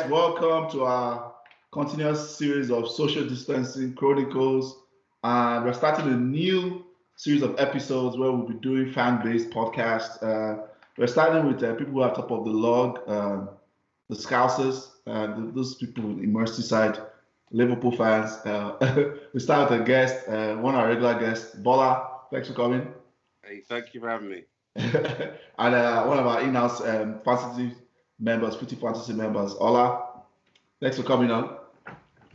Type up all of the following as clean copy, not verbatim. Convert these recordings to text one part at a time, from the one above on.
guys, welcome to our continuous series of social distancing chronicles. And we're starting a new series of episodes where we'll be doing fan-based podcasts. We're starting with people who are top of the log, the Scousers, those people in Merseyside, Liverpool fans. We start with a guest, one of our regular guests, Bola. Thanks for coming. Hey, thank you for having me. And one of our in-house fantasy members, Footy Fantasy members, Ola. Thanks for coming on.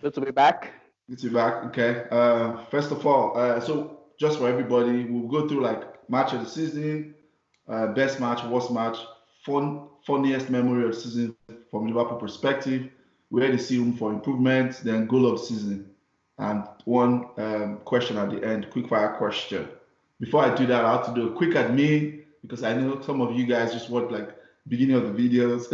Good to be back. Good to be back. Okay. First of all, so just for everybody, we'll go through like match of the season, best match, worst match, funniest memory of the season from Liverpool perspective, where they see room for improvement, then goal of the season, and one question at the end, quick fire question. Before I do that, I have to do a quick admin because I know some of you guys just want like beginning of the videos.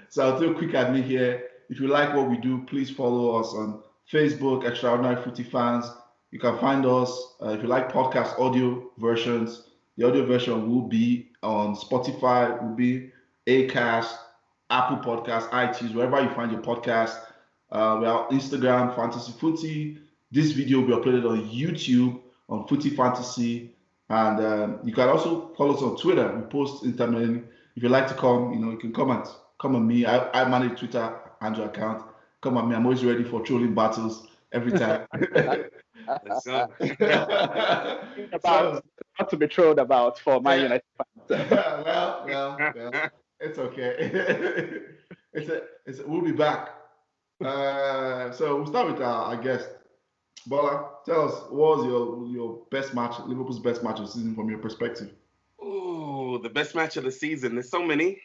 So I'll do a quick admin here. If you like what we do, please follow us on Facebook, Extraordinary Footy Fans. You can find us if you like podcast audio versions. The audio version will be on Spotify, will be Acast, Apple Podcasts, iTunes, wherever you find your podcast. We are on Instagram, Fantasy Footy. This video will be uploaded on YouTube on Footy Fantasy, and you can also follow us on Twitter. We post intermittently. If you'd like to come, you can come on me. I manage Twitter Andrew account. Come on me. I'm always ready for trolling battles every time. Let's go. Not to be trolled about for my United fans. well, it's okay. We'll be back. So we'll start with our guest. Bola, tell us, what was your best match, Liverpool's best match of the season from your perspective? Ooh, the best match of the season. There's so many.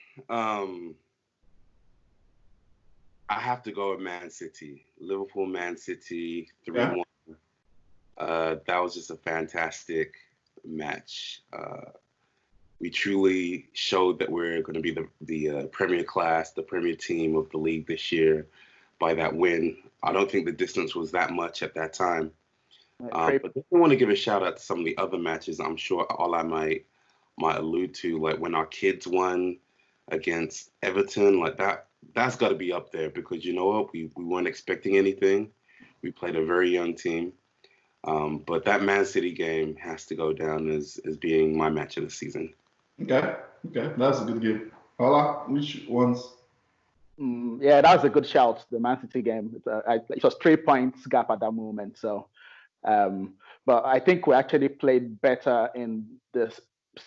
I have to go with Man City. Liverpool, Man City, 3-1. Yeah. That was just a fantastic match. We truly showed that we're going to be the premier class, the premier team of the league this year by that win. I don't think the distance was that much at that time. But I want to give a shout out to some of the other matches I'm sure all I might allude to, like when our kids won against Everton, like that's got to be up there because you know what? We weren't expecting anything. We played a very young team. But that Man City game has to go down as being my match of the season. Okay. That's a good game. Ola, which ones? Yeah, that was a good shout. The Man City game. It was 3 points gap at that moment. So, but I think we actually played better in this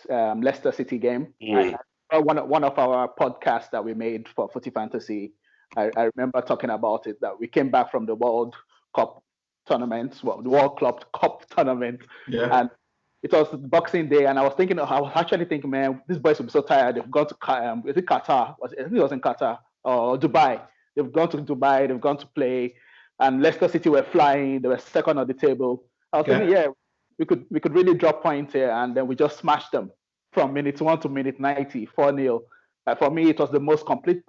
Leicester City game. One of our podcasts that we made for Footy Fantasy, I remember talking about it, that we came back from the World Cup tournament, the World Club Cup tournament, and it was Boxing Day, and I was actually thinking, man, these boys will be so tired. They've gone to is it Qatar? I think it was in Qatar or Dubai. They've gone to Dubai. They've gone to play, and Leicester City were flying. They were second on the table. I was thinking, yeah, we could really drop points here, and then we just smashed them from minute 1 to minute 90, 4-0. For me, it was the most complete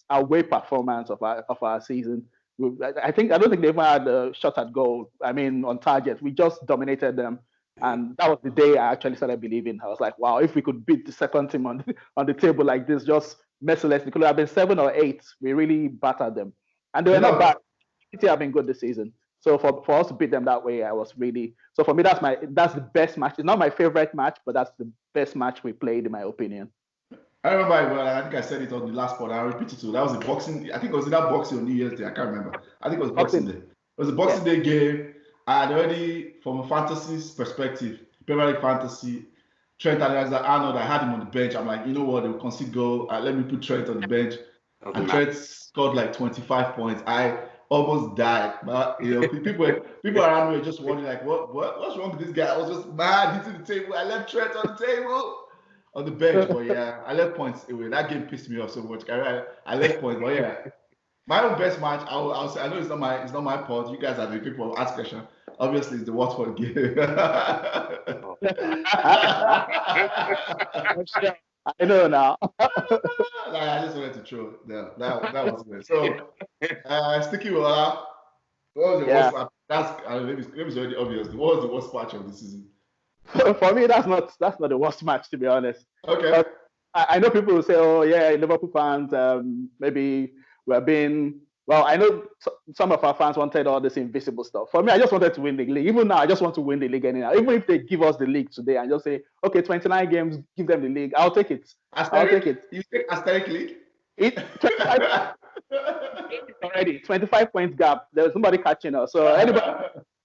away performance of our season. I don't think they even had a shot at goal. I mean, on target, we just dominated them, and that was the day I actually started believing. I was like, wow, if we could beat the second team on the table like this, just mercilessly, it could have been 7 or 8. We really battered them, and they were not bad. City have been good this season. So for us to beat them that way, so for me that's the best match. It's not my favorite match, but that's the best match we played in my opinion. I remember it well. I think I said it on the last pod. I'll repeat it too. That was a boxing. I think it was that boxing on New Year's Day. I can't remember. I think it was Boxing Day. It was a Boxing Day game. I had already, from a fantasy perspective, Premier League fantasy, Trent Alexander-Arnold, I had him on the bench. I'm like, you know what? They will concede goal. Let me put Trent on the bench. And Trent scored like 25 points. I almost died. But people around me were just wondering like, what's wrong with this guy? I was just mad hitting the table. I left Trent on the table. On the bench, but yeah, I left points away. That game pissed me off so much. I left points, but yeah, my own best match. I'll say. I know it's not my pod. You guys are the people who ask questions. Obviously, it's the Watford game. I know now. I just wanted to throw. Yeah, that was good. So, sticking with that, what was the worst match? That's already obvious. What was the worst match of the season? For me, that's not the worst match, to be honest. Okay. I know people will say, "Oh, yeah, Liverpool fans, maybe we're being, well, I know some of our fans wanted all this invisible stuff. For me, I just wanted to win the league. Even now, I just want to win the league anyhow. Even if they give us the league today and just say, okay, 29 games, give them the league, I'll take it. I'll take it. You take Asteric League? 25 already, 25 points gap. There's nobody catching us. So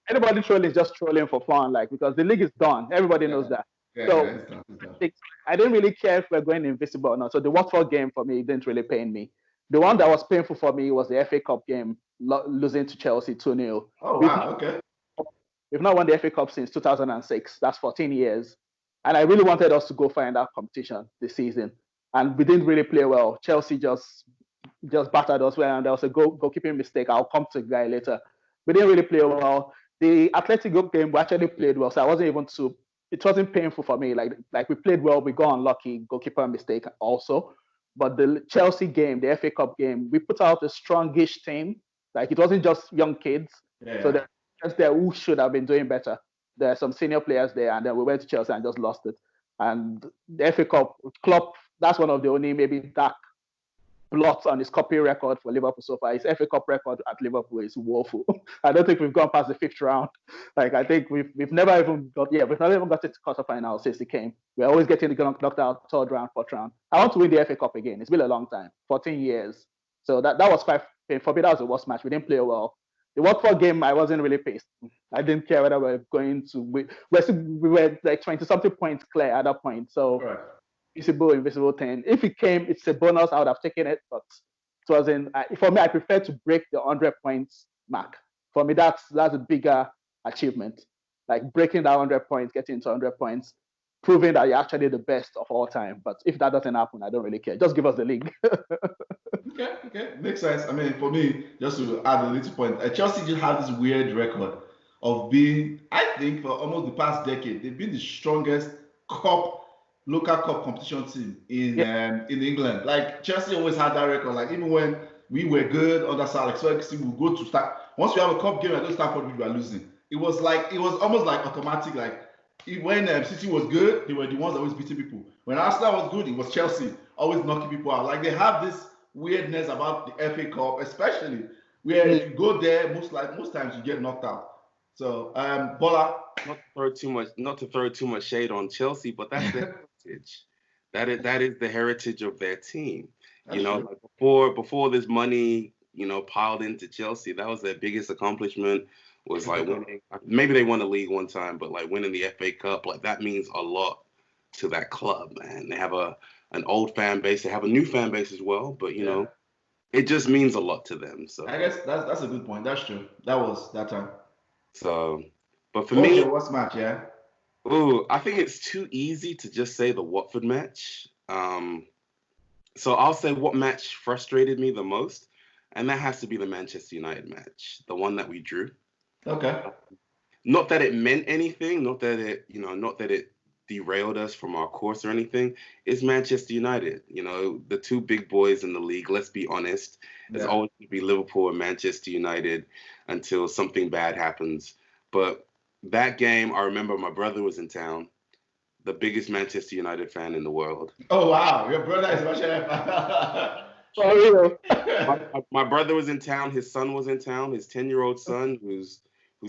anybody trolling is just trolling for fun, like, because the league is done. Everybody knows that. So I didn't really care if we're going invisible or not. So the Watford game for me didn't really pain me. The one that was painful for me was the FA Cup game, losing to Chelsea 2-0. Oh, wow, okay. We've not won the FA Cup since 2006. That's 14 years. And I really wanted us to go far in that competition this season. And we didn't really play well. Chelsea just battered us well, and there was a goalkeeping mistake. I'll come to the guy later. We didn't really play well. The Atletico game, we actually played well, so I wasn't even too. It wasn't painful for me. Like we played well, we got unlucky, goalkeeper mistake also. But the Chelsea game, the FA Cup game, we put out a strongish team. Like, it wasn't just young kids. Yeah. So there's there who should have been doing better. There are some senior players there, and then we went to Chelsea and just lost it. And the FA Cup, Klopp, that's one of the only maybe dark blots on his copy record for Liverpool so far. His FA Cup record at Liverpool is woeful. I don't think we've gone past the 5th round. Like, I think we've never even got to quarterfinal since he came. We're always getting knocked out 3rd round, 4th round. I want to win the FA Cup again. It's been a long time, 14 years. So that was 5. For me, that was the worst match. We didn't play well. The Watford game, I wasn't really pissed. I didn't care whether we were going to. We were like 20-something points clear at that point. So. Right. Invisible thing. If it came, it's a bonus. I would have taken it, but it wasn't. For me, I prefer to break the 100 points mark. For me, that's a bigger achievement. Like breaking that 100 points, getting to 100 points, proving that you're actually the best of all time. But if that doesn't happen, I don't really care. Just give us the league. Okay, makes sense. I mean, for me, just to add a little point, Chelsea just have this weird record of being, I think, for almost the past decade, they've been the strongest local cup competition team in England. Like, Chelsea always had that record. Like, even when we were good under Sir Alex Ferguson, we go to start. Once we have a cup game, I go Stamford Bridge, we are losing. It was almost like automatic. Like, when City was good, they were the ones always beating people. When Arsenal was good, it was Chelsea always knocking people out. Like, they have this weirdness about the FA Cup, especially where if you go there, most times you get knocked out. So, Bola. Not to throw too much shade on Chelsea, but that's their heritage. That is the heritage of their team. That's like before this money, piled into Chelsea, that was their biggest accomplishment. Was like winning. Maybe they won the league one time, but like winning the FA Cup, like that means a lot to that club, man. They have an old fan base. They have a new fan base as well, but it just means a lot to them. So I guess that's a good point. That's true. That was that time. So, but for me, what's match? Yeah. Ooh, I think it's too easy to just say the Watford match. So I'll say what match frustrated me the most, and that has to be the Manchester United match, the one that we drew. Okay. Not that it meant anything, not that it derailed us from our course or anything. It's Manchester United. The two big boys in the league. Let's be honest. It's always going to be Liverpool and Manchester United until something bad happens. But that game, I remember my brother was in town, the biggest Manchester United fan in the world. Oh, wow. Your brother is Manchester fan. My brother was in town. His son was in town. His 10-year-old son, who's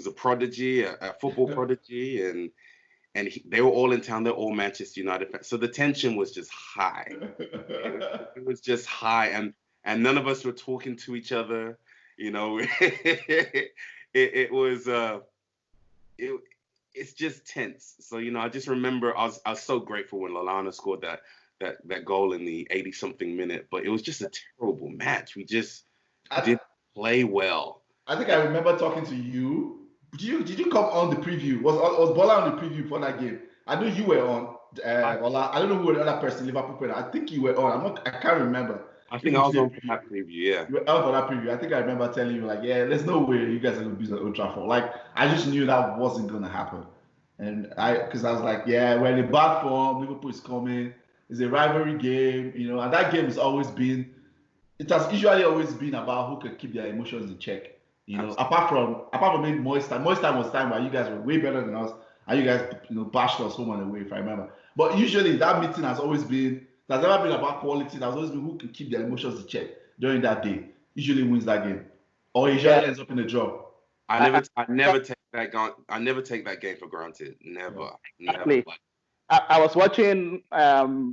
a prodigy, a football prodigy, and they were all in town. They're all Manchester United fans. So the tension was just high. It was just high, and none of us were talking to each other. It's just tense. So I just remember I was so grateful when Lallana scored that goal in the 80-something minute. But it was just a terrible match. We just didn't play well. I think I remember talking to you. Did you come on the preview? Was Bola on the preview for that game? I know you were on. Bola. I don't know who the other person Liverpool player. I think you were on. I can't remember. I think I was on for that preview. Yeah. You were on for that preview. I think I remember telling you there's no way you guys are gonna beat Old Trafford. Like, I just knew that wasn't gonna happen, and because I was like, we're in a bad form. Liverpool is coming. It's a rivalry game, and that game has it has usually always been about who can keep their emotions in check. Apart from maybe Moist time. Moist time was time where you guys were way better than us, and you guys, bashed us home and away, if I remember. But usually that meeting has always been, there's never been about quality. There's always been who can keep their emotions in check during that day. usually wins that game, or usually ends up in a draw. I never take that game for granted. Never. Exactly. I was watching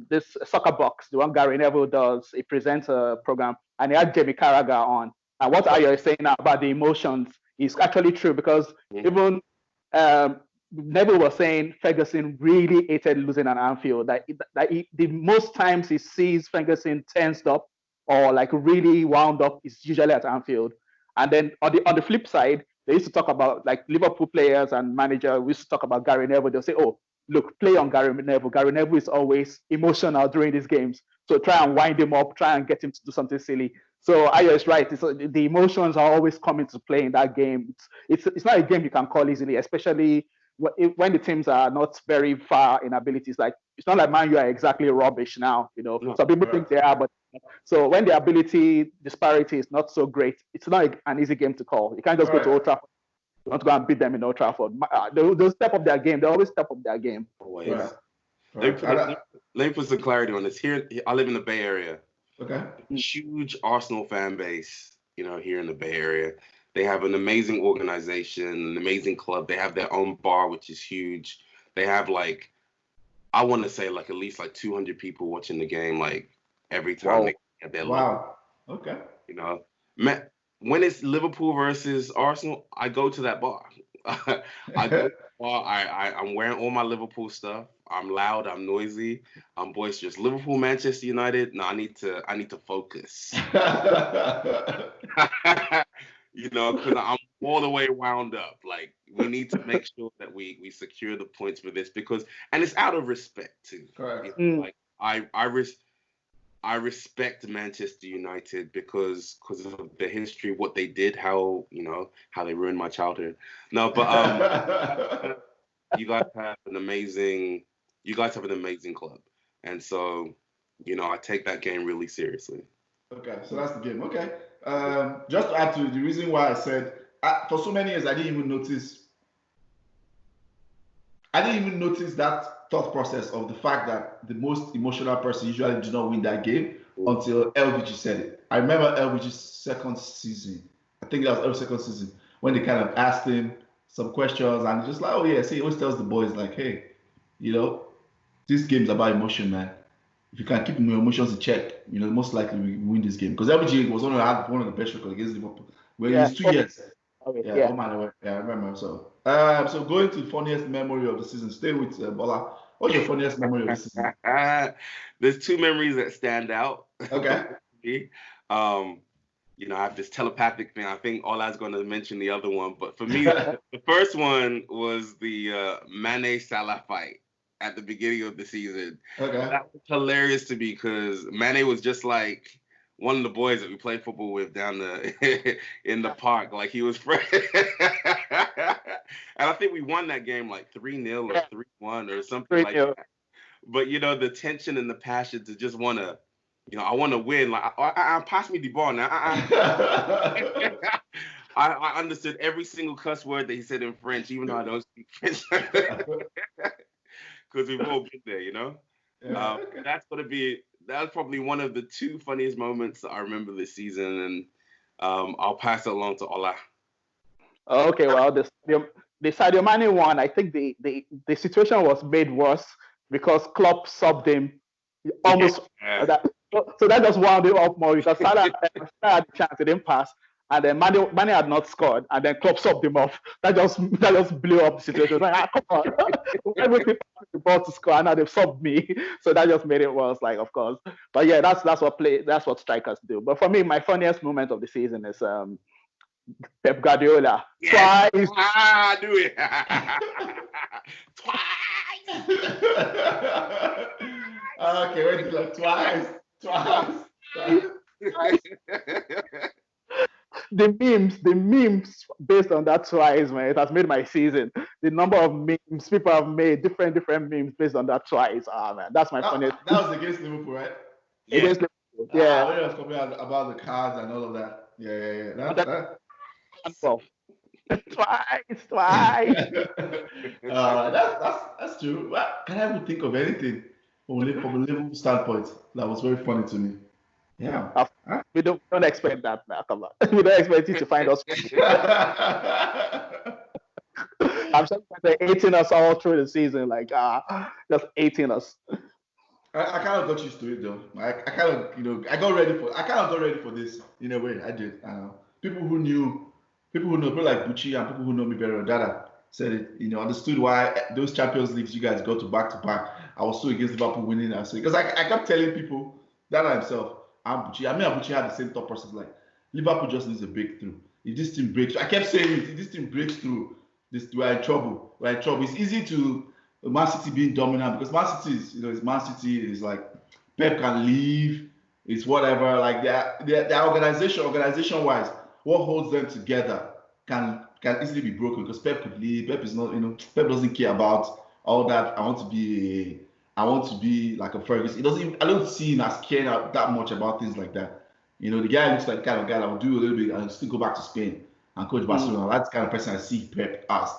this Soccer Box, the one Gary Neville does. He presents a program, and he had Jamie Carragher on. And what Ayo is saying now about the emotions is actually true, because even Neville was saying Ferguson really hated losing at Anfield. The most times he sees Ferguson tensed up or like really wound up is usually at Anfield. And then on the flip side, they used to talk about, like, Liverpool players and manager. We used to talk about Gary Neville. They'll say, "Oh, look, play on Gary Neville. Gary Neville is always emotional during these games. So try and wind him up, try and get him to do something silly." So Ayo is right. The emotions are always coming to play in that game. It's not a game you can call easily, especially when the teams are not very far in abilities. Like, it's not like Man U are exactly rubbish now. Some people think they are, but so when the ability disparity is not so great, it's not an easy game to call. You can't just go to Old Trafford. You want to go and beat them in Old Trafford. They'll step up their game. They always step up their game. Always. Let me put some clarity on this. Here, I live in the Bay Area. Okay. Huge Arsenal fan base, here in the Bay Area. They have an amazing organization, an amazing club. They have their own bar, which is huge. They have I want to say at least 200 people watching the game every time they get their logo. Okay. When it's Liverpool versus Arsenal, I go to that bar. I go to the bar. I'm wearing all my Liverpool stuff. I'm loud. I'm noisy. I'm boisterous. Liverpool, Manchester United. No, I need to focus. Because I'm all the way wound up. We need to make sure that we secure the points for this, and it's out of respect too. Correct. I respect Manchester United because of the history, what they did, how they ruined my childhood. No, but you guys have an amazing club, and so I take that game really seriously. Okay, so that's the game. Okay, just to add to the reason why I said for so many years I didn't even notice that thought process of the fact that the most emotional person usually does not win that game until LVG said it. I remember LVG's second season. I think that was LVG's second season when they kind of asked him some questions and just like, oh yeah, see, he always tells the boys like, hey, this game's about emotion, man. If you can keep your emotions in check, most likely we win this game. Because LVG was had one of the best records against Liverpool. Well, it's 2 years. I remember. So going to the funniest memory of the season. Stay with Bola. What's your funniest memory of the season? There's two memories that stand out. Okay. I have this telepathic thing. I think Ola's going to mention the other one, but for me, the first one was the Mane Salah fight at the beginning of the season. Okay. That was hilarious to me because Mane was just like one of the boys that we played football with down in the park. Like, he was fresh. And I think we won that game 3-0 or 3-1 or something like that. But the tension and the passion to just want to, I want to win. Pass me the ball now. I understood every single cuss word that he said in French, even though I don't speak French. Because we've all been there, Okay. That's probably one of the two funniest moments that I remember this season, and I'll pass it along to Ola. Okay, well, the Sadio Mane one, I think the situation was made worse because Klopp subbed him almost. So that just wound it up more because Salah had the chance, it didn't pass. And then Mane had not scored, and then Klopp subbed him off. That just blew up the situation. Come on, everything the ball to score, and now they've subbed me. So that just made it worse, of course. But yeah, that's what strikers do. But for me, my funniest moment of the season is Pep Guardiola. Yes. Twice. Do it. Twice. Okay, wait, twice. The memes based on that twice, man, it has made my season. The number of memes people have made, different memes based on that twice. Man, that's my funniest. That was against Liverpool, right? Yeah. Against Liverpool. Yeah. When I was talking about the cards and all of that. Yeah. Well, twice. That's true. Well, can I even think of anything from a Liverpool standpoint that was very funny to me? Yeah. We don't expect that now. Come on. We don't expect you to find us. I'm just they're 18 us all through the season, like just 18 us. I kind of got used to it though. I kind of, I kind of got ready for this in a way. I did. People who know, people like Bucci and people who know me better than Dada said it, understood why those Champions Leagues you guys got to back to back. I was so against Liverpool winning and so because I kept telling people, Dada himself, and Bucci, and Bucci had the same thought process, like Liverpool just needs a breakthrough. If this team breaks, I kept saying it, if this team breaks through, we're in trouble. We're in trouble. It's easy to Man City being dominant because Man City is, it's Man City is like Pep can leave, it's whatever. Like their organization wise, what holds them together can easily be broken because Pep could leave. Pep is not, Pep doesn't care about all that. I want to be like a Ferguson. I don't see him as caring that much about things like that. The guy looks like the kind of guy that will do a little bit and still go back to Spain and coach Barcelona. That's the kind of person I see Pep as.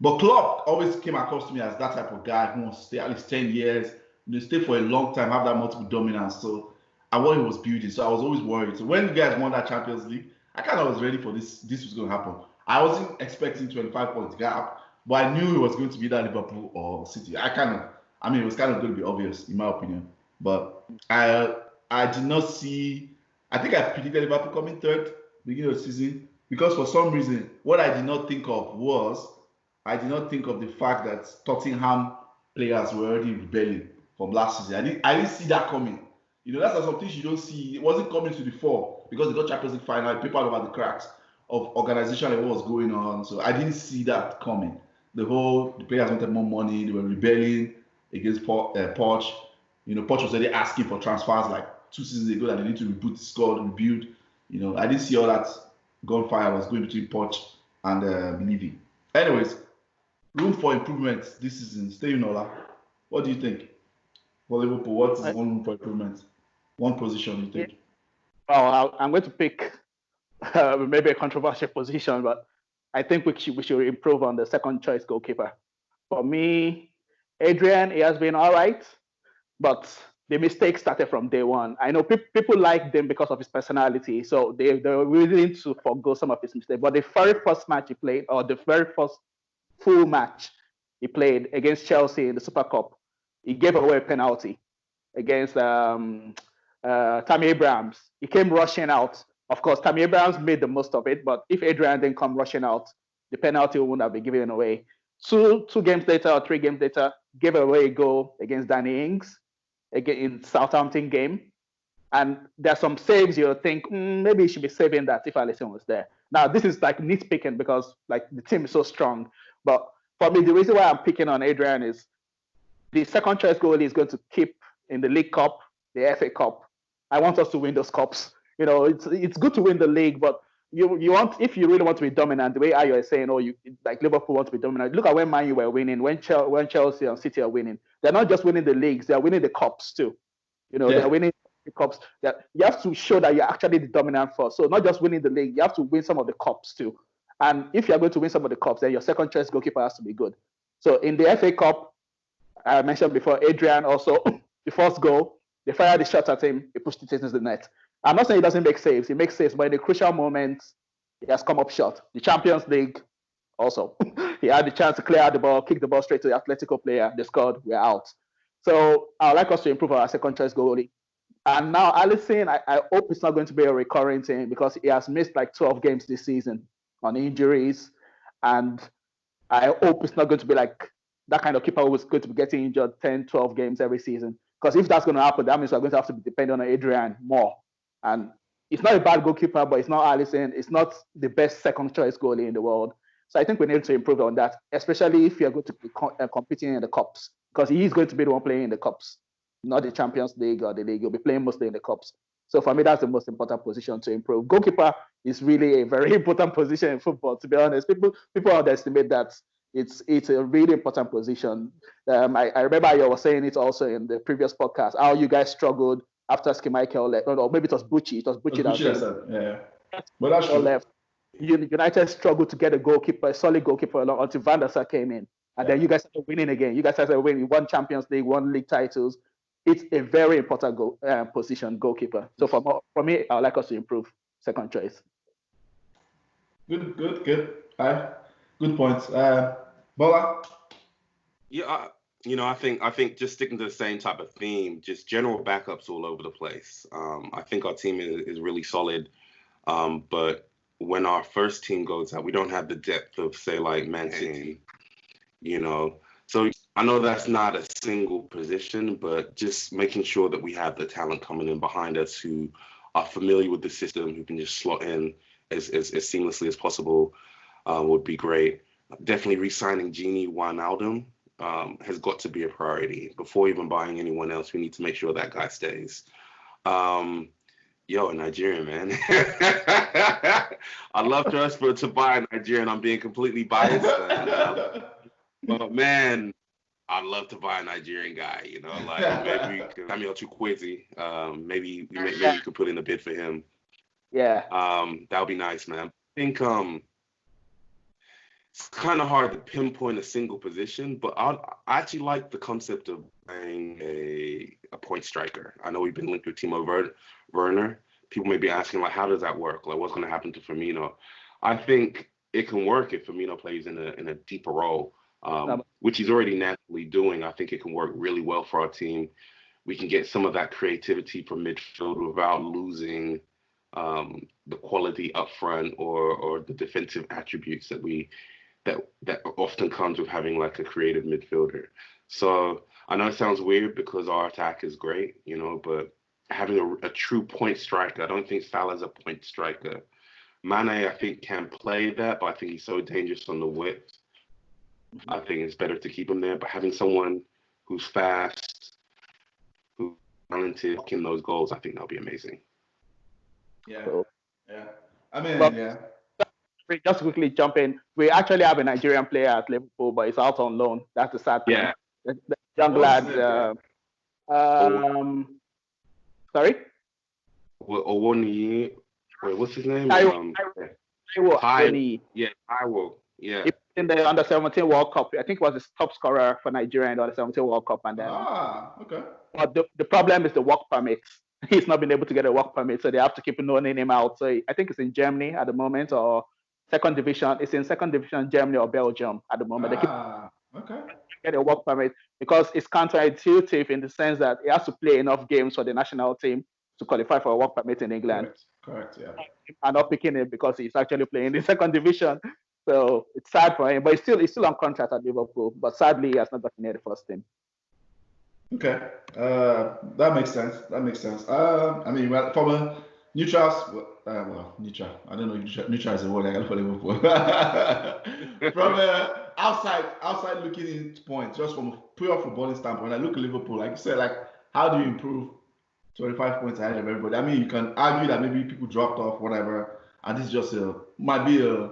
But Klopp always came across to me as that type of guy who wants to stay at least 10 years, stay for a long time, have that multiple dominance. So I what he was building. So I was always worried. So when you guys won that Champions League, I kind of was ready for this. This was going to happen. I wasn't expecting 25 points gap, but I knew it was going to be that Liverpool or City. It was kind of going to be obvious in my opinion. But I did not see. I think I predicted Liverpool coming third beginning of the season because for some reason what I did not think of was. I did not think of the fact that Tottenham players were already rebelling from last season. I didn't see that coming. That's some things you don't see. It wasn't coming to the fore because they got Champions League final, paper over the cracks of organization and what was going on. So I didn't see that coming. The players wanted more money. They were rebelling against Poch. Poch was already asking for transfers like 2 seasons ago that they need to reboot the squad, rebuild. I didn't see all that gunfire was going between Poch and Levy. Anyways, room for improvement this season. Stay in Ola. What do you think for Liverpool? What is one room for improvement? One position you think? Well, I'm going to pick maybe a controversial position, but I think we should improve on the second choice goalkeeper. For me, Adrian, he has been all right, but the mistake started from day one. I know people like him because of his personality, so they're willing to forgo some of his mistakes. But the very first match he played, or the very first full match he played against Chelsea in the Super Cup, he gave away a penalty against Tammy Abrahams. He came rushing out. Of course, Tammy Abrahams made the most of it, but if Adrian didn't come rushing out, the penalty wouldn't have been given away. Two games later or 3 games later, gave away a goal against Danny Ings again in Southampton game. And there's some saves you'll think, maybe he should be saving that if Alisson was there. Now, this is like nitpicking because like the team is so strong. But for me, the reason why I'm picking on Adrian is the second choice goalie is going to keep in the League Cup, the FA Cup. I want us to win those cups. It's good to win the league, but you want, if you really want to be dominant, the way Ayo is saying, like Liverpool want to be dominant. Look at when Man U were winning, when Chelsea and City are winning. They're not just winning the leagues; they're winning the cups too. They're winning the cups. That you have to show that you're actually the dominant force. So not just winning the league, you have to win some of the cups too. And if you're going to win some of the cups, then your second choice goalkeeper has to be good. So in the FA Cup, I mentioned before, Adrian also the first goal, they fired the shot at him, he pushed it into the net. I'm not saying he doesn't make saves, he makes saves, but in the crucial moments, he has come up short. The Champions League, also, he had the chance to clear out the ball, kick the ball straight to the Atletico player, they scored, we're out. So I'd like us to improve our second choice goalie. And now Alisson, I hope it's not going to be a recurring thing because he has missed like 12 games this season on injuries. And I hope it's not going to be like that kind of keeper who's going to be getting injured 10, 12 games every season. Because if that's going to happen, that means we're going to have to be dependent on Adrian more. And it's not a bad goalkeeper, but it's not Alisson. It's not the best second choice goalie in the world. So I think we need to improve on that, especially if you're going to be competing in the cups, because he's going to be the one playing in the cups, not the Champions League or the league. He'll be playing mostly in the cups. So for me, that's the most important position to improve. Goalkeeper is really a very important position in football, to be honest. People underestimate that. It's a really important position. I remember you were saying it also in the previous podcast, how you guys struggled after Schmeichel left. Or maybe it was Bucci. It was Bucci that said, yeah. But that's true. Left. United struggled to get a solid goalkeeper along until Van der Sar came in. And then you guys started winning again. You guys started winning. You won Champions League, won league titles. it's a very important position, goalkeeper. So for me, I would like us to improve second choice. Good. Good points. Bola? Yeah, I think just sticking to the same type of theme, just general backups all over the place. I think our team is really solid, but when our first team goes out, we don't have the depth of, say, like Man City, So I know that's not a single position, but just making sure that we have the talent coming in behind us who are familiar with the system, who can just slot in as seamlessly as possible, would be great. Definitely re-signing Gini Wijnaldum has got to be a priority. Before even buying anyone else, we need to make sure that guy stays. Nigerian, man. I'd love to us to buy a Nigerian. I'm being completely biased. But man, I'd love to buy a Nigerian guy, like maybe Samuel Chukwueze. Maybe we could put in a bid for him. Yeah. That would be nice, man. I think it's kind of hard to pinpoint a single position, but I actually like the concept of playing a point striker. I know we've been linked with Timo Werner. People may be asking, like, how does that work? Like, what's going to happen to Firmino? I think it can work if Firmino plays in a deeper role, which he's already naturally doing. I think it can work really well for our team. We can get some of that creativity from midfield without losing the quality up front or the defensive attributes that often comes with having like a creative midfielder. So I know it sounds weird because our attack is great, but having a true point striker, I don't think Salah's a point striker. Mane, I think, can play that, but I think he's so dangerous on the width. I think it's better to keep him there. But having someone who's fast, who's talented, in those goals, I think that'll be amazing. Yeah. I mean, yeah. Just quickly jump in. We actually have a Nigerian player at Liverpool, but he's out on loan. That's the sad thing. Yeah. The young lad. Sorry? Owoni. Wait, what's his name? Taiwo. Yeah, Taiwo. Yeah. In the Under-17 World Cup, I think he was the top scorer for Nigeria in the Under-17 World Cup. And then, okay. But the problem is the work permits. He's not been able to get a work permit, so they have to keep loaning him out. So I think it's in Germany at the moment, or second division. It's in second division, Germany or Belgium at the moment. They keep get a work permit because it's counterintuitive in the sense that he has to play enough games for the national team to qualify for a work permit in England. Correct. Yeah. And not picking it because he's actually playing in the second division. So it's sad for him, but he's still on contract at Liverpool. But sadly, he has not gotten near the first team. Okay, that makes sense. I mean, well, from a neutrals, neutral. I don't know. Neutral is a word I got for Liverpool. From outside looking into points, just from a pure footballing standpoint, I look at Liverpool. Like you said, like how do you improve 25 points ahead of everybody? I mean, you can argue that maybe people dropped off, whatever, and this just might be a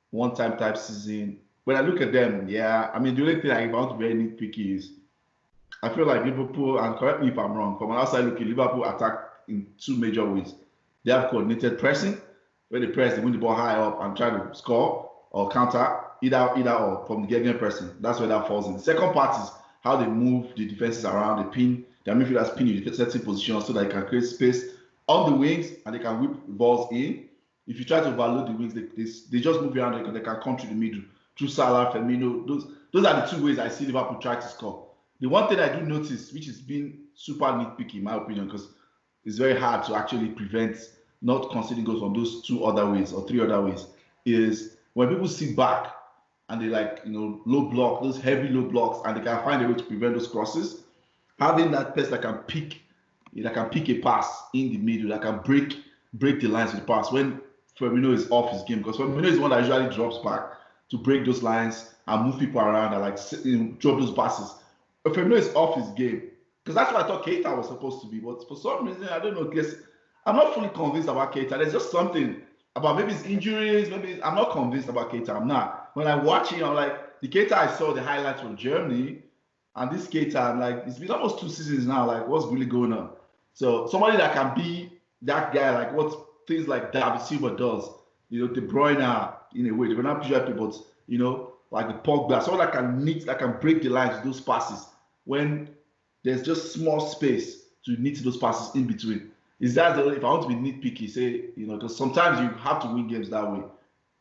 one-time type season. When I look at them, yeah, I mean, the only thing I want to be very nitpicky is I feel like Liverpool, and correct me if I'm wrong, from an outside looking, Liverpool attack in two major ways. They have coordinated pressing, where they press, they win the ball high up and try to score or counter, either or from the gegen pressing. That's where that falls in. The second part is how they move the defenses around, the pin, their midfielders pin in certain positions so that they can create space on the wings and they can whip balls in. If you try to overload the wings, they just move around because they can come through the middle. Through Salah, Firmino, those are the two ways I see Liverpool try to score. The one thing I do notice, which is being super nitpicky in my opinion, because it's very hard to actually prevent not conceding goals from those two other ways or three other ways, is when people sit back and they low block, those heavy low blocks, and they can find a way to prevent those crosses. Having that person that can pick a pass in the middle, that can break the lines with the pass when Firmino is off his game, because Firmino is the one that usually drops back to break those lines and move people around and drop those passes. But Firmino is off his game, because that's what I thought Keita was supposed to be. But for some reason, I don't know. I'm not fully convinced about Keita. There's just something about maybe his injuries. Maybe I'm not convinced about Keita. I'm not. When I watch him, I'm like, the Keita I saw the highlights from Germany, and this Keita, I'm like, it's been almost 2 seasons now. Like, what's really going on? So somebody that can be that guy, like what things like David Silva does, De Bruyne in a way, they not usually, but like the Pogba, someone that can break the lines with those passes when there's just small space to knit those passes in between. Is that the only, if I want to be nitpicky, say, because sometimes you have to win games that way,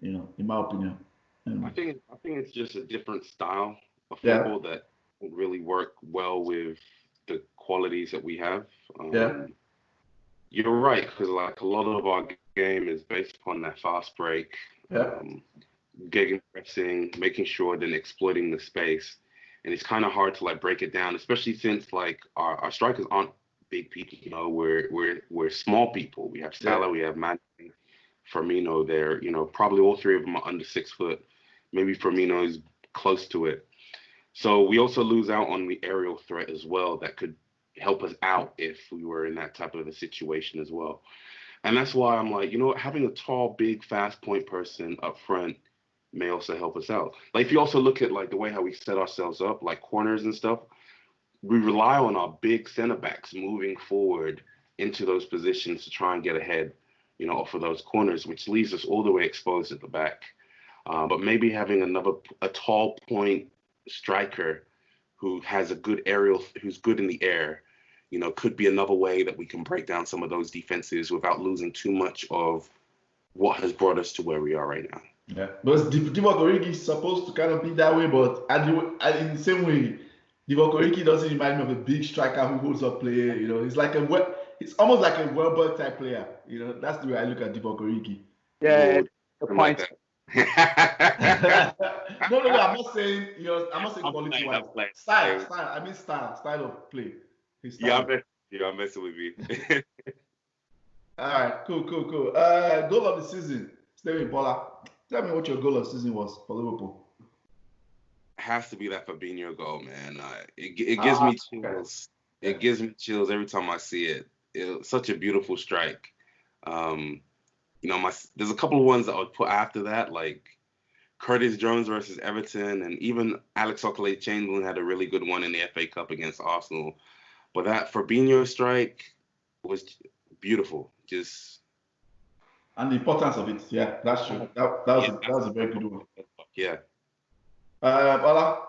in my opinion. I think it's just a different style of Yeah. football that would really work well with the qualities that we have. Yeah. You're right, because like a lot of our game is based upon that fast break, Yeah. getting pressing, making sure, then exploiting the space. And it's kind of hard to like break it down, especially since like our strikers aren't big people. We're small people. We have Salah, we have Mane, Firmino. They're probably all three of them are under 6 foot. Maybe Firmino is close to it. So we also lose out on the aerial threat as well. That could help us out if we were in that type of a situation as well. And that's why I'm like, having a tall, big, fast point person up front may also help us out. Like if you also look at like the way how we set ourselves up, like corners and stuff, we rely on our big center backs moving forward into those positions to try and get ahead, off of those corners, which leaves us all the way exposed at the back. But maybe having a tall point striker who has a good aerial, who's good in the air, could be another way that we can break down some of those defenses without losing too much of what has brought us to where we are right now. Yeah, but Divock Origi is supposed to kind of be that way, but in the same way, Divock Origi doesn't remind me of a big striker who holds up play. It's almost like a Welbeck type player. That's the way I look at Divock Origi. Yeah, the point. No, I'm not saying I'm not saying quality wise. Style. I mean style of play. Yeah, I'm messing with you. All right, cool. Goal of the season, Steven Bola. Tell me what your goal of the season was for Liverpool. Has to be that Fabinho goal, man. It gives me chills. Okay. It gives me chills every time I see it. It's such a beautiful strike. There's a couple of ones that I would put after that, like Curtis Jones versus Everton, and even Alex Oxlade-Chamberlain had a really good one in the FA Cup against Arsenal. But that Fabinho strike was beautiful. And the importance of it, yeah, that's true. That was a very good one. Yeah. Ola,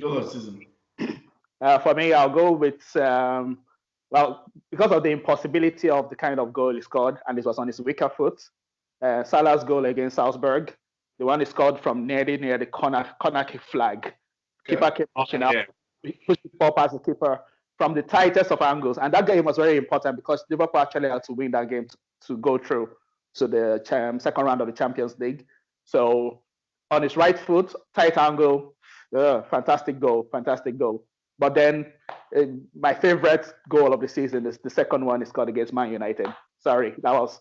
goal of the season. For me, I'll go with because of the impossibility of the kind of goal he scored, and it was on his weaker foot. Salah's goal against Salzburg, the one he scored from near the corner kick flag. Okay. Keeper came pushing out, pushed it up past the keeper from the tightest of angles, and that game was very important because Liverpool actually had to win that game to go through to the second round of the Champions League. So on his right foot, tight angle, fantastic goal. But then my favorite goal of the season is the second one he scored against Man United. Sorry, that was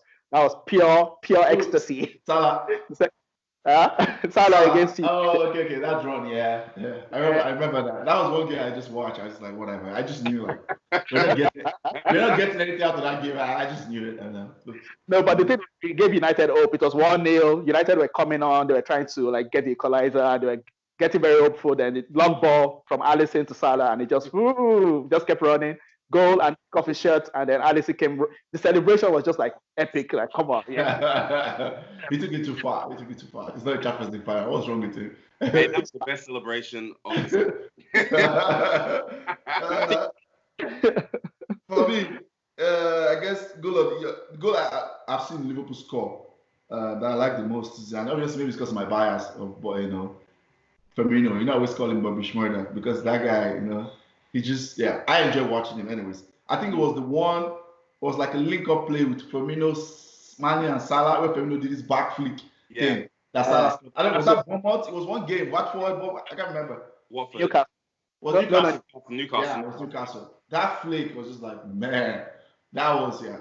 pure ecstasy. Salah. Salah against. Oh, okay, that's wrong. Yeah. I remember that. That was one game I just watched. I was like, whatever. I just knew we're not getting anything out of that game. I just knew it. No, but the thing it gave United hope. It was 1-0. United were coming on. They were trying to get the equalizer. They were getting very hopeful. Then the long ball from Alisson to Salah, and it just kept running. Goal and off his shirt, and then Alisson came. The celebration was just like epic. Like, come on, yeah. He took it too far. It's not a Champions League final. What's wrong with him? Hey, that's the best celebration of the season. For me, I guess goal I've seen Liverpool score that I like the most, and obviously maybe it's because of my bias of Firmino. I always call him Bobby Schmurder because that guy, he just, I enjoy watching him anyways. I think it was like a link-up play with Firmino, Mane, and Salah, where Firmino did his back flick thing. That's Salah. I don't know, was that 1 month? It was one game. Watford, I can't remember. Watford. Newcastle. Newcastle. Newcastle. Yeah, it was Newcastle. That flick was just like, man, that was, I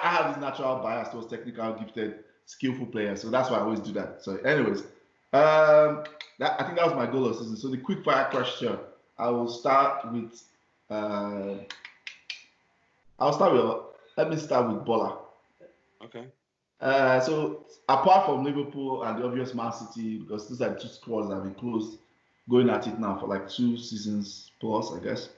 have this natural bias towards technical, gifted, skillful players, so that's why I always do that. So anyways, I think that was my goal of the season. So the quick fire question. I will start with. Let me start with Bola. Okay. So apart from Liverpool and the obvious Man City, because these are the two squads that have been close, going at it now for like 2 seasons plus, I guess.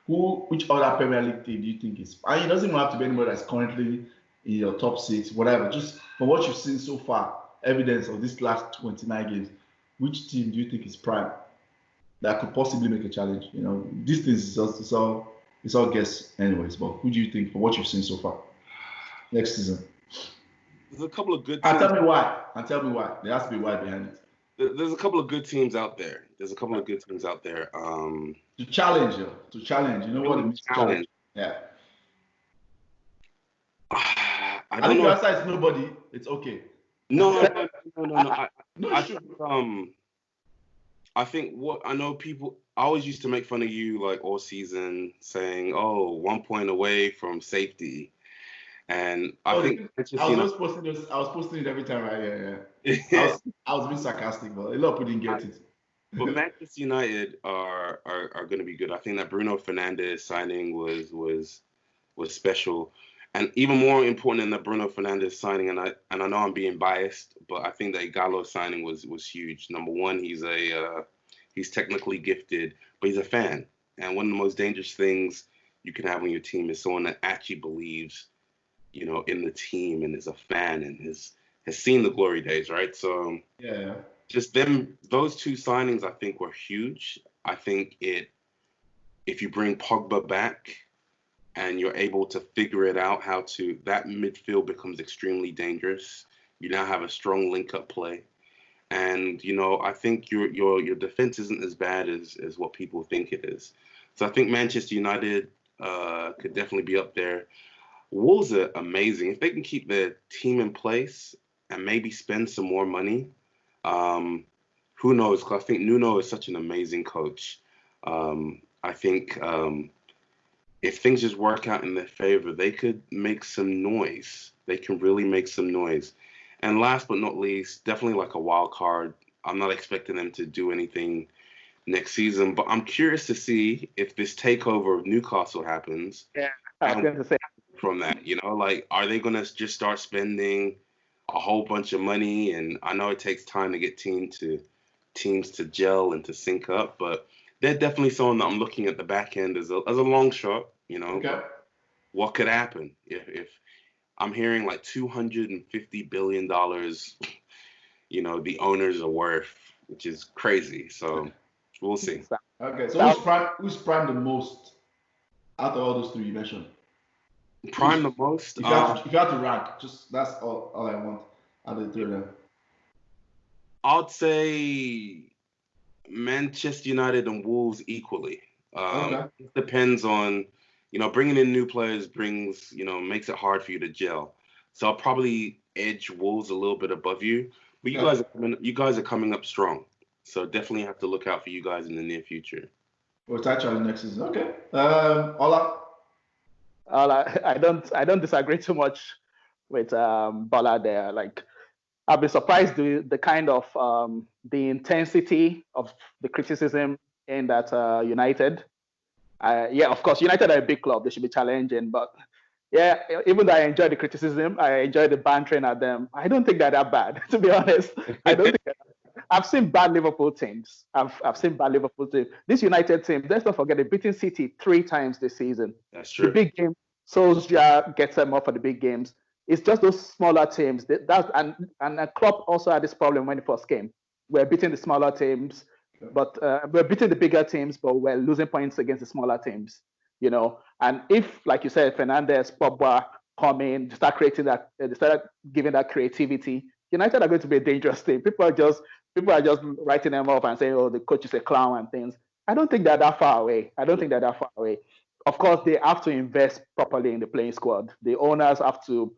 Which other Premier League team do you think is? It doesn't even have to be anybody that's currently in your top 6, whatever. Just from what you've seen so far, evidence of these last 29 games, which team do you think is prime? that could possibly make a challenge. These things it's all guess anyways. But who do you think for what you've seen so far next season? There's a couple of good And teams. tell me why. There has to be why behind it. There's a couple of good teams out there. To challenge. You know what it means? Challenge. Yeah. I don't know. If your answer is nobody, it's okay. No. I think what I know people. I always used to make fun of you like all season, saying, "Oh, 1 point away from safety," and I think I was posting it every time. Right? Yeah. I was being sarcastic, but a lot of people didn't get it. But Manchester United are going to be good. I think that Bruno Fernandes signing was special, and even more important than the Bruno Fernandes signing. And I know I'm being biased, but I think that Gallo signing was huge. Number one, he's technically gifted, but he's a fan. And one of the most dangerous things you can have on your team is someone that actually believes, in the team and is a fan and has seen the glory days, right? So yeah. Just those two signings, I think, were huge. I think if you bring Pogba back and you're able to figure it out that midfield becomes extremely dangerous. You now have a strong link-up play. And, I think your defense isn't as bad as what people think it is. So I think Manchester United could definitely be up there. Wolves are amazing. If they can keep their team in place and maybe spend some more money, who knows? Because I think Nuno is such an amazing coach. I think if things just work out in their favor, they could make some noise. They can really make some noise. And last but not least, definitely like a wild card. I'm not expecting them to do anything next season, but I'm curious to see if this takeover of Newcastle happens. Yeah, I was going to say. From that, are they going to just start spending a whole bunch of money? And I know it takes time to get teams to gel and to sync up, but they're definitely someone that I'm looking at the back end as a long shot. Okay. What could happen if I'm hearing like $250 billion, the owners are worth, which is crazy. So we'll see. Okay, so who's prime the most out of all those three you mentioned? Prime the most? If you have to rank, just that's all I want out of the three of them. I'd say Manchester United and Wolves equally. Okay. It depends on, bringing in new players makes it hard for you to gel. So I'll probably edge Wolves a little bit above you. But you guys are coming up strong. So definitely have to look out for you guys in the near future. Well, title challenge next season. Okay. Ola? I don't disagree too much with Bola there. Like, I've been surprised the kind of the intensity of the criticism in that United. Of course, United are a big club; they should be challenging. But yeah, even though I enjoy the criticism, I enjoy the bantering at them. I don't think they're that bad, to be honest. I don't think. I've seen bad Liverpool teams. I've seen bad Liverpool teams. This United team, let's not forget, they've beaten City 3 times this season. That's true. The big game, Solskjaer gets them up for the big games. It's just those smaller teams. And Klopp also had this problem when he first came. We're beating the smaller teams, but we're beating the bigger teams, but we're losing points against the smaller teams. And if, like you said, Fernandes, Pogba come in, start creating that, they start giving that creativity, United are going to be a dangerous team. People are just writing them off and saying, "Oh, the coach is a clown" and things. I don't think they're that far away. Of course, they have to invest properly in the playing squad. The owners have to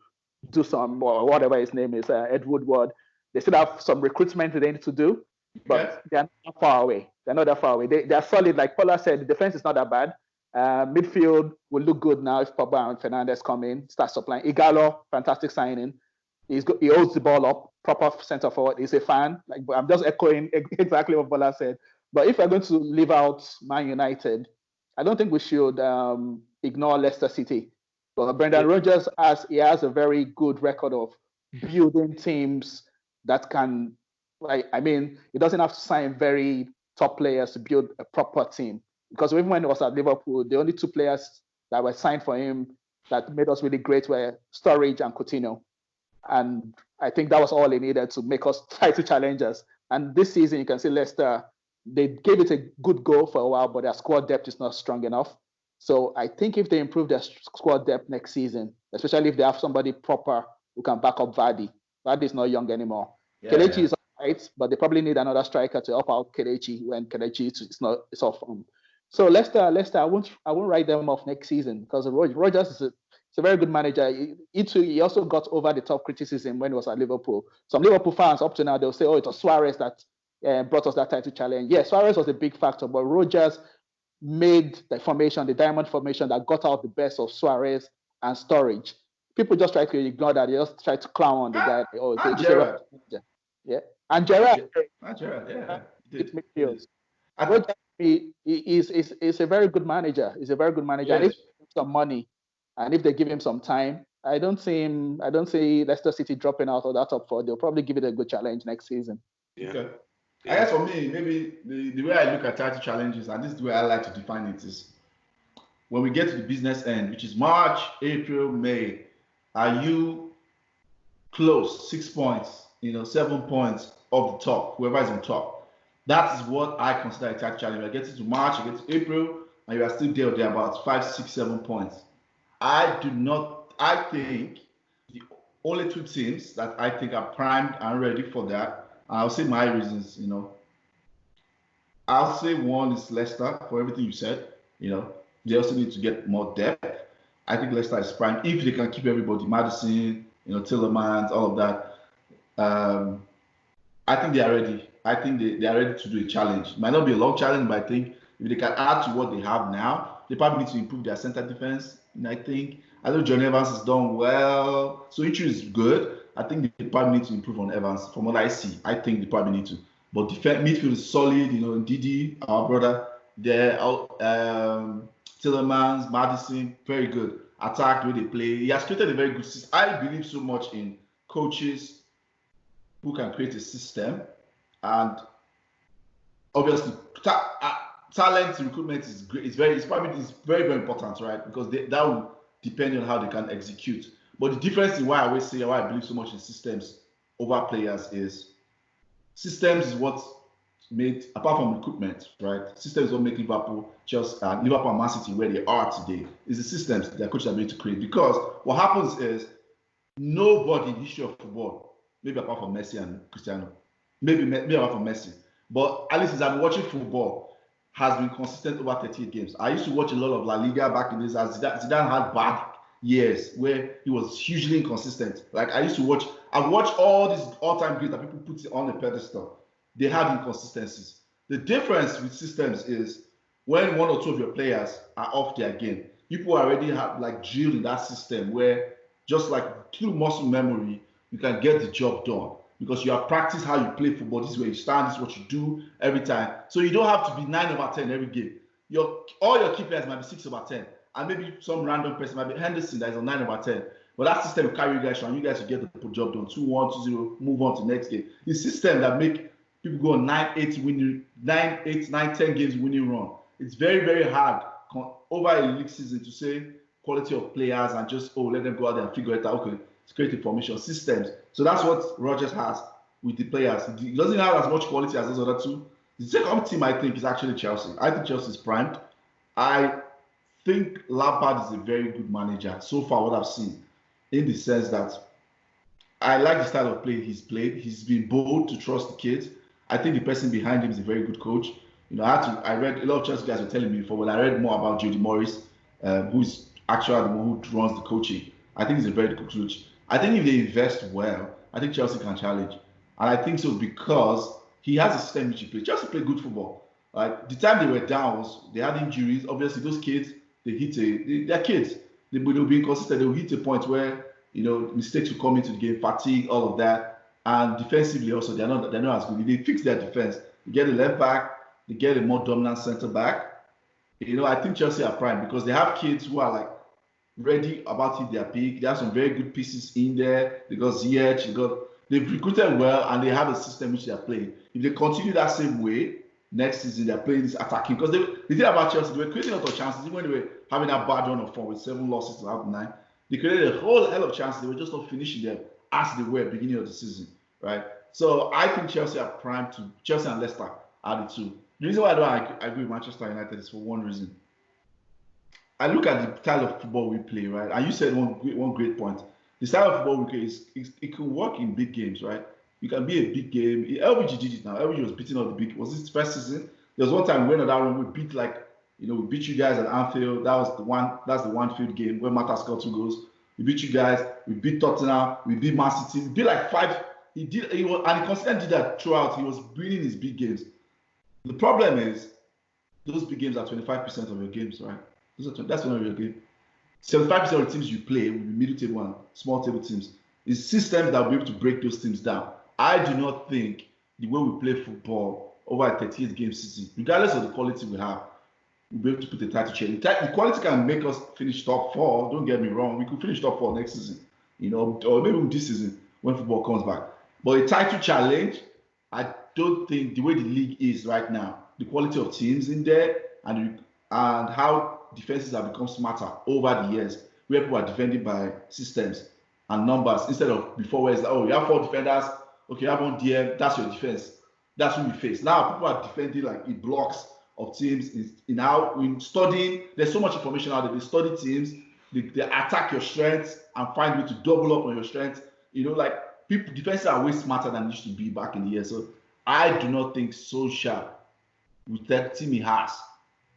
do some, or whatever his name is, Ed Woodward. They still have some recruitment they need to do, but they're not far away. They're not that far away. They're solid. Like Paula said, the defense is not that bad. Midfield will look good now if Pogba and Fernandes come in, start supplying. Igalo, fantastic signing. He holds the ball up, proper center forward. He's a fan. Like, I'm just echoing exactly what Bola said. But if we're going to leave out Man United, I don't think we should ignore Leicester City. But Brendan Rodgers has a very good record of building teams that can, he doesn't have to sign very top players to build a proper team. Because even when he was at Liverpool, the only 2 players that were signed for him that made us really great were Sturridge and Coutinho. And I think that was all he needed to make us try to challenge us. And this season, you can see Leicester, they gave it a good go for a while, but their squad depth is not strong enough. So I think if they improve their squad depth next season, especially if they have somebody proper who can back up Vardy. Vardy is not young anymore. Kelechi is all right, but they probably need another striker to help out Kelechi when Kelechi is off. So Leicester, I won't write them off next season because Rodgers is a very good manager. He also got over the top criticism when he was at Liverpool. Some Liverpool fans up to now, they'll say, oh, it was Suarez that brought us that title challenge. Yeah, Suarez was a big factor, but Rodgers made the formation, the diamond formation that got out the best of Suarez and Sturridge. People just try to ignore that. They just try to clown on the guy. Oh, and Gerrard. Yeah. And Gerrard. Yeah. Midfield. Rodgers is a very good manager. He's a very good manager. Yes. And if they give him some money and if they give him some time, I don't see Leicester City dropping out of that top four. They'll probably give it a good challenge next season. Yeah. Okay. I guess for me, maybe the way I look at title challenges, and this is the way I like to define it, is when we get to the business end, which is March, April, May, are you close, 6 points, 7 points of the top, whoever is on top? That is what I consider a title challenge. I get to March, I get to April, and you are still there or thereabouts, 5, 6, 7 points. I think the only two teams that I think are primed and ready for that, I'll say my reasons, I'll say one is Leicester for everything you said. They also need to get more depth. I think Leicester is prime if they can keep everybody, Maddison, Tielemans, all of that. I think they are ready. I think they are ready to do a challenge. It might not be a long challenge, but I think if they can add to what they have now, they probably need to improve their center defense. And I know John Evans has done well. So Ichu is good. I think they probably need to improve on Evans. From what I see, I think they probably need to. But midfield is solid. Didi, our brother, there. Tielemans, Maddison, very good. Attack, the way they play. He has created a very good system. I believe so much in coaches who can create a system. And obviously, talent recruitment is great. It's very, very important, right? Because that will depend on how they can execute. But the difference in why I always say why I believe so much in systems over players is systems is what made, apart from recruitment, right? Systems is what make Liverpool, Liverpool and Man City where they are today. Is the systems their coaches are made to create. Because what happens is nobody in the history of football, maybe apart from Messi and Cristiano, maybe apart from Messi, but at least as I'm watching football, has been consistent over 38 games. I used to watch a lot of La Liga back in this days. Zidane had bad years where he was hugely inconsistent. Like I've watched all these all-time greats that people put on a pedestal. They had inconsistencies. The difference with systems is when one or two of your players are off their game, people already have drilled in that system where just through muscle memory, you can get the job done because you have practiced how you play football. This is where you stand, this is what you do every time. So you don't have to be 9 over 10 every game. All your key players might be 6 over 10. And maybe some random person might be Henderson that is on 9 over 10. But that system will carry you guys around. You guys will get the job done. 2-1, 2-0, move on to the next game. The system that make people go on 9-10 games winning run. It's very, very hard over a league season to say quality of players and just, let them go out there and figure it out. Okay, it's create information systems. So that's what Rodgers has with the players. He doesn't have as much quality as those other two. The second team, I think, is actually Chelsea. I think Chelsea is primed. I think Lampard is a very good manager so far, what I've seen, in the sense that I like the style of play he's played. He's been bold to trust the kids. I think the person behind him is a very good coach. I read a lot of Chelsea guys were telling me before, but I read more about Jody Morris, who's actually the one who runs the coaching. I think he's a very good coach. I think if they invest well, I think Chelsea can challenge. And I think so because he has a system which he plays. Chelsea play good football. The time they were down, they had injuries. Obviously, those kids, they're kids. They'll be inconsistent. They'll hit a point where, mistakes will come into the game, fatigue, all of that. And defensively also, they're not as good. If they fix their defense, they get a left back, they get a more dominant center back. I think Chelsea are prime because they have kids who are ready about hit their peak. They have some very good pieces in there. They got Ziyech, they've recruited well and they have a system which they are playing. If they continue that same way, next season they're playing this attacking. Because the thing about Chelsea, they were creating a lot of chances, even when they were having that bad run of form with 7 losses out of 9. They created a whole hell of chances. They were just not finishing them as they were at the beginning of the season, right? So I think Chelsea are primed to. Chelsea and Leicester are the two. The reason why I don't agree with Manchester United is for one reason. I look at the style of football we play, right? And you said one great point. The style of football we play it can work in big games, right? You can be a big game. LBG did it now. LBG was beating all the big. Was this first season? There was one time we went on that run. We beat we beat you guys at Anfield. That was the one. That's the one field game where Mata scored 2 goals. We beat you guys. We beat Tottenham. We beat Man City. We beat like 5. He did. He was, and he consistently did that throughout. He was winning his big games. The problem is those big games are 25% of your games, right? That's one of your games. 75% of the teams you play will be middle table and small table teams. It's systems that will be able to break those teams down. I do not think the way we play football over a 38-game season, regardless of the quality we have, we'll be able to put the title chain. The quality can make us finish top 4. Don't get me wrong. We could finish top 4 next season, or maybe this season when football comes back. But a title challenge, I don't think the way the league is right now, the quality of teams in there and how defenses have become smarter over the years, where people are defending by systems and numbers instead of before where it's like, oh, you have 4 defenders, okay, you have 1 DM, that's your defense. That's who we face. Now people are defending like in blocks of teams in studying. There's so much information out there. They study teams, they attack your strengths and find way to double up on your strengths. Defenses are way smarter than they used to be back in the year. So I do not think Solskjaer, with that team he has,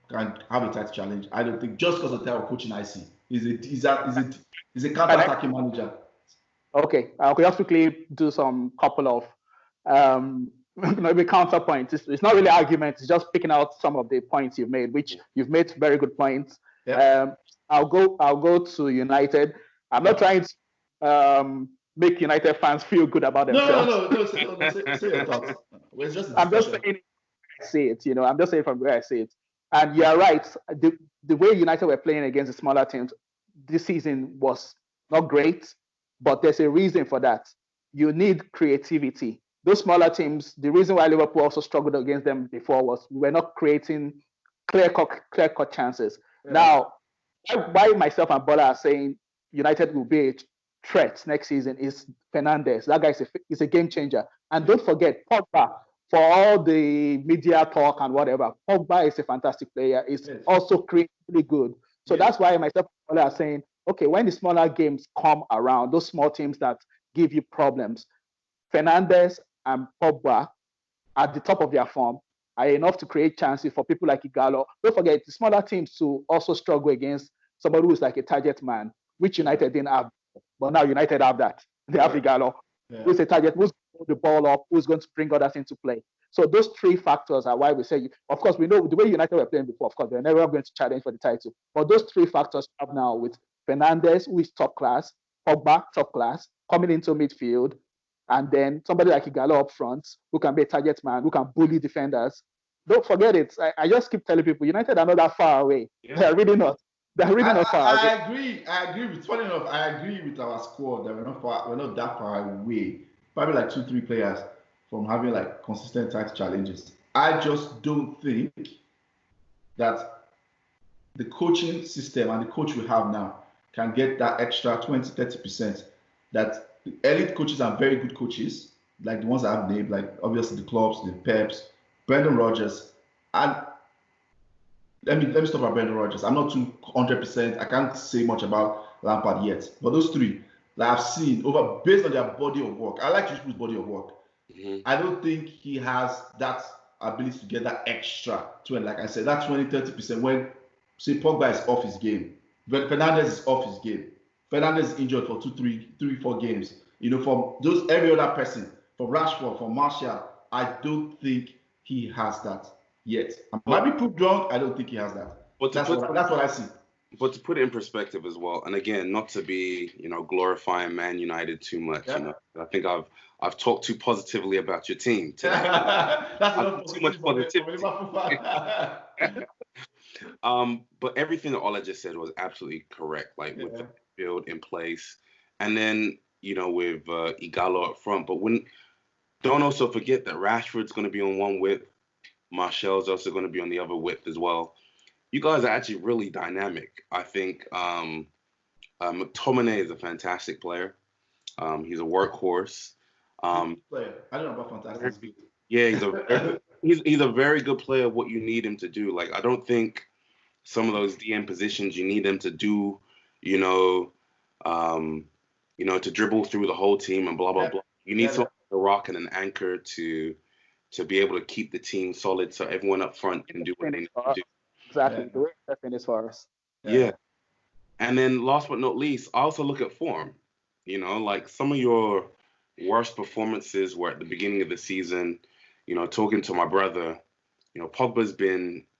can have a title challenge. I don't think just because of the type of coaching I see. He's a counter-attacking manager. Okay, I could just quickly do some couple of maybe counterpoints. It's not really arguments. It's just picking out some of the points you've made, which you've made very good points. Yep. I'll go to United. I'm not trying to make United fans feel good about themselves. No. Say your thoughts. I'm just saying I see it. I'm just saying from where I see it. And you're right. The way United were playing against the smaller teams this season was not great, but there's a reason for that. You need creativity. Those smaller teams, the reason why Liverpool also struggled against them before was we were not creating clear-cut chances. Yeah. Now, why myself and Bola are saying United will be a threat next season is Fernandes. That guy is a game changer. And don't forget, Pogba, for all the media talk and whatever, Pogba is a fantastic player. He's also creatively good. So that's why myself and Bola are saying, okay, when the smaller games come around, those small teams that give you problems, Fernandes and Pogba at the top of their form are enough to create chances for people like Igalo. Don't forget, the smaller teams to also struggle against somebody who's like a target man, which United didn't have. But now United have that. They have Igalo, who's a target, who's going to hold the ball up, who's going to bring others into play. So those 3 factors are why we say, of course, we know the way United were playing before, of course, they're never going to challenge for the title. But those 3 factors have now with Fernandes, who is top class, Pogba, top class, coming into midfield, and then somebody like Igalo up front, who can be a target man, who can bully defenders. Don't forget it. I just keep telling people, United are not that far away. Yeah. They're really not. They're really not far away. I agree with. Funny enough, I agree with our squad that we're not that far away. Probably like 2-3 players from having like consistent title challenges. I just don't think that the coaching system and the coach we have now can get that extra 20-30% that the elite coaches are very good coaches, like the ones I've named, like obviously the clubs, the Peps, Brendan Rodgers, and let me stop at Brendan Rodgers. I'm not 200%. I can't say much about Lampard yet, but those 3 that I've seen based on their body of work. I like Tuchel's body of work. Mm-hmm. I don't think he has that ability to get that extra 20. Like I said, that 20-30% when say Pogba is off his game, Fernandes is off his game. Fernandes is injured for 3-4 games. From those every other person, from Rashford, from Martial, I don't think he has that yet. I might be proved wrong. I don't think he has that. But that's what I see. But to put it in perspective as well, and again, not to be glorifying Man United too much. Yeah. I think I've talked too positively about your team today. That's too much positivity. But everything that Ola just said was absolutely correct. Like with the field in place, and then with Igalo up front. But don't also forget that Rashford's going to be on one width. Martial's also going to be on the other width as well. You guys are actually really dynamic. I think McTominay is a fantastic player. He's a workhorse. Player. I don't know about fantastic. Yeah, he's a he's a very good player. What you need him to do, like I don't think some of those DM positions you need him to do, you know, to dribble through the whole team and blah blah blah. You need someone like a rock and an anchor to be able to keep the team solid, so everyone up front can do what they need to do. Exactly, the way it's finished for us. Yeah. And then last but not least, I also look at form. Like some of your worst performances were at the beginning of the season. Talking to my brother, Pogba's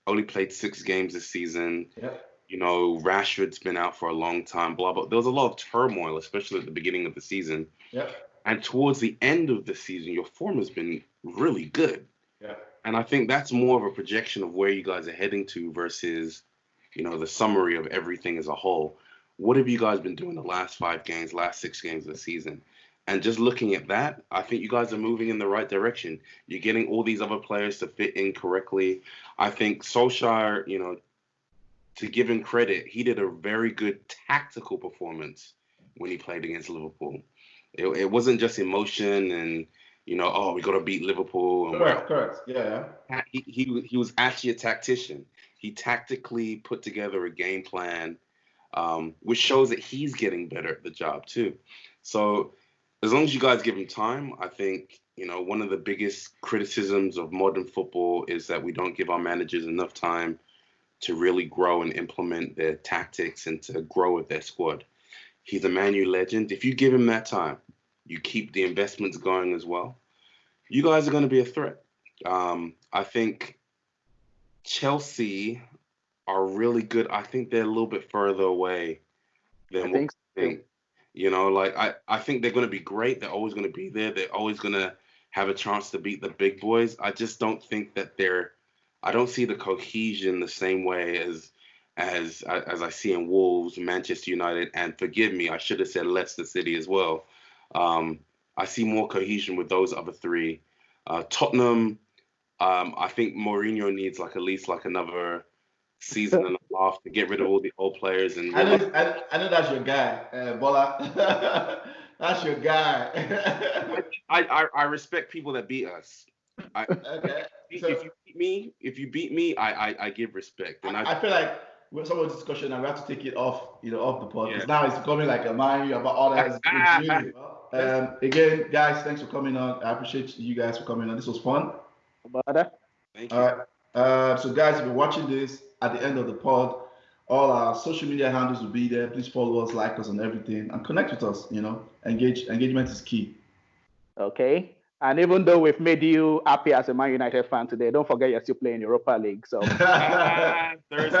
only played 6 games this season. Yep. Rashford's been out for a long time, blah, blah. There was a lot of turmoil, especially at the beginning of the season. Yep. And towards the end of the season, your form has been really good. Yeah. And I think that's more of a projection of where you guys are heading to versus, the summary of everything as a whole. What have you guys been doing the last 5 games, last 6 games of the season? And just looking at that, I think you guys are moving in the right direction. You're getting all these other players to fit in correctly. I think Solskjaer, to give him credit, he did a very good tactical performance when he played against Liverpool. It wasn't just emotion and, we got to beat Liverpool. And correct. Yeah. He was actually a tactician. He tactically put together a game plan, which shows that he's getting better at the job too. So as long as you guys give him time, I think, one of the biggest criticisms of modern football is that we don't give our managers enough time to really grow and implement their tactics and to grow with their squad. He's a Man U legend. If you give him that time, you keep the investments going as well, you guys are going to be a threat. I think Chelsea are really good. I think they're a little bit further away than what we think. I think they're going to be great. They're always going to be there. They're always going to have a chance to beat the big boys. I just don't think that I don't see the cohesion the same way as I see in Wolves, Manchester United, and forgive me, I should have said Leicester City as well. I see more cohesion with those other 3. Tottenham, I think Mourinho needs at least another season and a half to get rid of all the old players. And I know that's your guy, Bola. That's your guy. I respect people that beat us. Okay. If you beat me, I give respect. And I feel like with some of the discussion, and we have to take it off the pod because now it's becoming like a mind about others. Again, guys, thanks for coming on. I appreciate you guys for coming on. This was fun. Thank you. All right. So guys, if you're watching this at the end of the pod, all our social media handles will be there. Please follow us, like us on everything, and connect with us. Engagement is key. Okay. And even though we've made you happy as a Man United fan today, don't forget you're still playing Europa League. So Thursday.